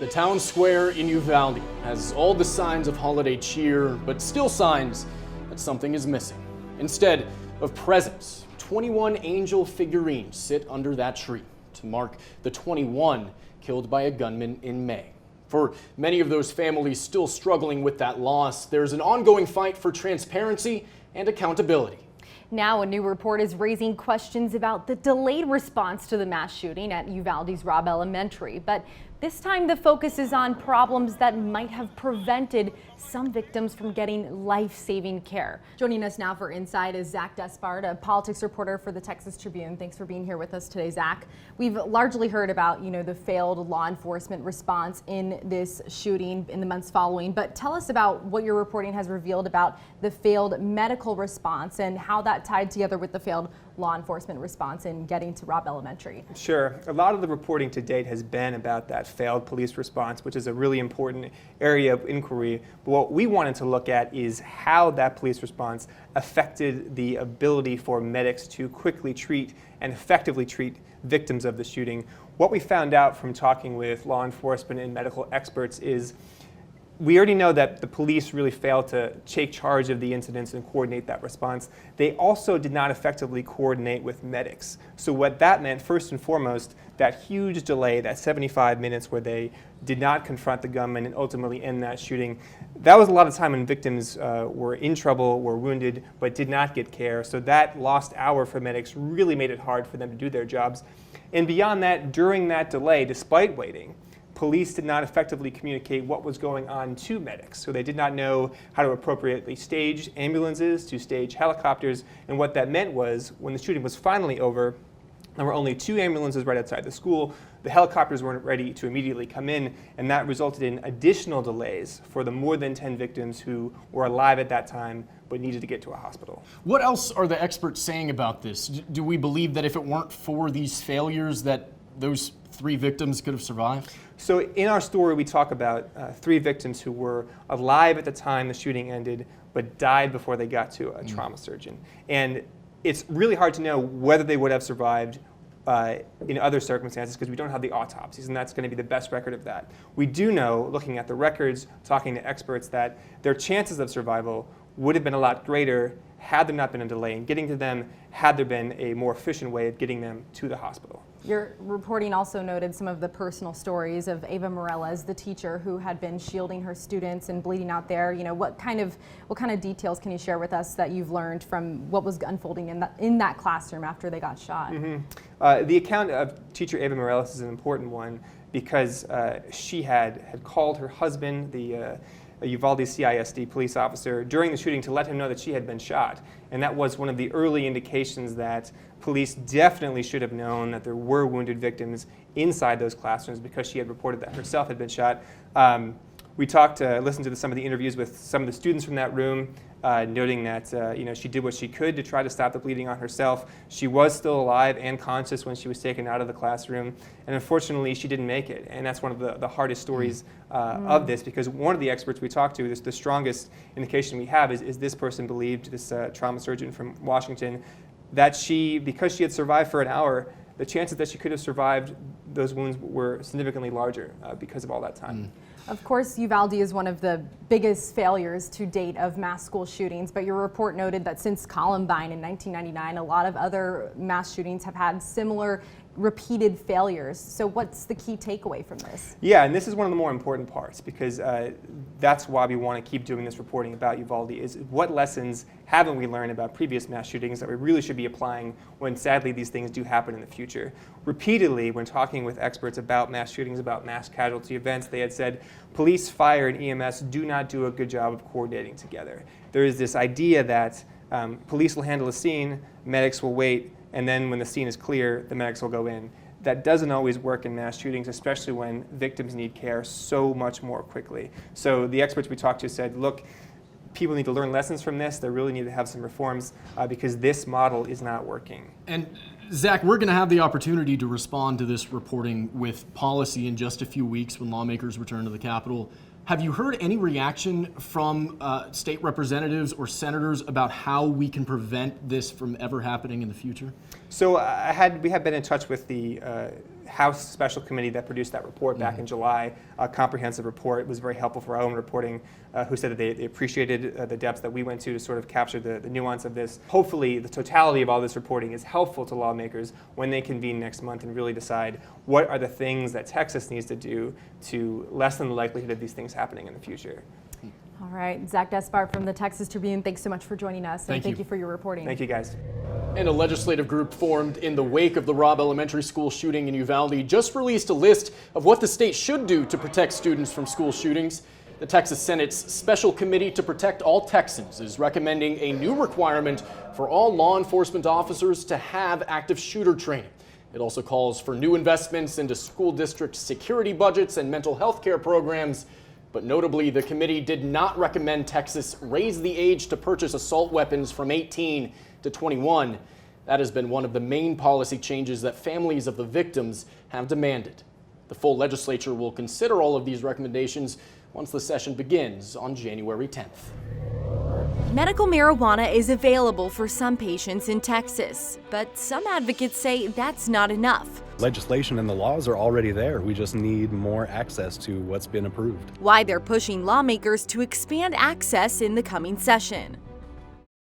The town square in Uvalde has all the signs of holiday cheer, but still signs that something is missing. Instead of presents, 21 angel figurines sit under that tree to mark the 21 killed by a gunman in May. For many of those families still struggling with that loss, there's an ongoing fight for transparency and accountability. Now a new report is raising questions about the delayed response to the mass shooting at Uvalde's Robb Elementary. But this time the focus is on problems that might have prevented some victims from getting life-saving care. Joining us now for Inside is Zach Despard, a politics reporter for the Texas Tribune. Thanks for being here with us today, Zach. We've largely heard about, the failed law enforcement response in this shooting in the months following. But tell us about what your reporting has revealed about the failed medical response and how that tied together with the failed law enforcement response in getting to Robb Elementary. Sure. A lot of the reporting to date has been about that failed police response, which is a really important area of inquiry. But what we wanted to look at is how that police response affected the ability for medics to quickly treat and effectively treat victims of the shooting. What we found out from talking with law enforcement and medical experts is we already know that the police really failed to take charge of the incidents and coordinate that response. They also did not effectively coordinate with medics. So what that meant, first and foremost, that huge delay, that 75 minutes where they did not confront the gunman and ultimately end that shooting, that was a lot of time when victims were in trouble, were wounded, but did not get care. So that lost hour for medics really made it hard for them to do their jobs. And beyond that, during that delay, despite waiting, police did not effectively communicate what was going on to medics. So they did not know how to appropriately stage ambulances, to stage helicopters, and what that meant was when the shooting was finally over, there were only 2 ambulances right outside the school. The helicopters weren't ready to immediately come in, and that resulted in additional delays for the more than 10 victims who were alive at that time but needed to get to a hospital. What else are the experts saying about this? Do we believe that if it weren't for these failures that those 3 victims could have survived? So in our story, we talk about 3 victims who were alive at the time the shooting ended, but died before they got to a trauma surgeon. And it's really hard to know whether they would have survived in other circumstances because we don't have the autopsies, and that's going to be the best record of that. We do know, looking at the records, talking to experts, that their chances of survival would have been a lot greater had there not been a delay in getting to them, had there been a more efficient way of getting them to the hospital. Your reporting also noted some of the personal stories of Eva Morales, the teacher who had been shielding her students and bleeding out there. What kind of details can you share with us that you've learned from what was unfolding in that classroom after they got shot? The account of teacher Eva Morales is an important one because she had called her husband, the Uvalde CISD police officer, during the shooting to let him know that she had been shot. And that was one of the early indications that police definitely should have known that there were wounded victims inside those classrooms because she had reported that herself had been shot. We listened to some of the interviews with some of the students from that room, noting that she did what she could to try to stop the bleeding on herself. She was still alive and conscious when she was taken out of the classroom, and unfortunately she didn't make it. And that's one of the hardest stories of this, because one of the experts we talked to, the strongest indication we have is this person believed, this trauma surgeon from Washington, that because she had survived for an hour, the chances that she could have survived those wounds were significantly larger because of all that time. Of course, Uvalde is one of the biggest failures to date of mass school shootings, but your report noted that since Columbine in 1999, a lot of other mass shootings have had similar repeated failures. So what's the key takeaway from this? Yeah, and this is one of the more important parts, because that's why we want to keep doing this reporting about Uvalde, is what lessons haven't we learned about previous mass shootings that we really should be applying when sadly these things do happen in the future. Repeatedly, when talking with experts about mass shootings, about mass casualty events, they had said police, fire, and EMS do not do a good job of coordinating together. There is this idea that police will handle a scene, medics will wait, and then when the scene is clear, the medics will go in. That doesn't always work in mass shootings, especially when victims need care so much more quickly. So the experts we talked to said, look, people need to learn lessons from this. They really need to have some reforms because this model is not working. And Zach, we're going to have the opportunity to respond to this reporting with policy in just a few weeks when lawmakers return to the Capitol. Have you heard any reaction from state representatives or senators about how we can prevent this from ever happening in the future? So we had been in touch with the House Special Committee that produced that report back in July, a comprehensive report. It was very helpful for our own reporting, who said that they appreciated the depths that we went to sort of capture the nuance of this. Hopefully, the totality of all this reporting is helpful to lawmakers when they convene next month and really decide what are the things that Texas needs to do to lessen the likelihood of these things happening in the future. All right, Zach Despard from the Texas Tribune, thanks so much for joining us, and thank you for your reporting. Thank you, guys. And a legislative group formed in the wake of the Robb Elementary School shooting in Uvalde just released a list of what the state should do to protect students from school shootings. The Texas Senate's Special Committee to Protect All Texans is recommending a new requirement for all law enforcement officers to have active shooter training. It also calls for new investments into school district security budgets and mental health care programs. But notably, the committee did not recommend Texas raise the age to purchase assault weapons from 18 to 21. That has been one of the main policy changes that families of the victims have demanded. The full legislature will consider all of these recommendations once the session begins on January 10th. Medical marijuana is available for some patients in Texas, but some advocates say that's not enough. Legislation and the laws are already there. We just need more access to what's been approved. Why they're pushing lawmakers to expand access in the coming session.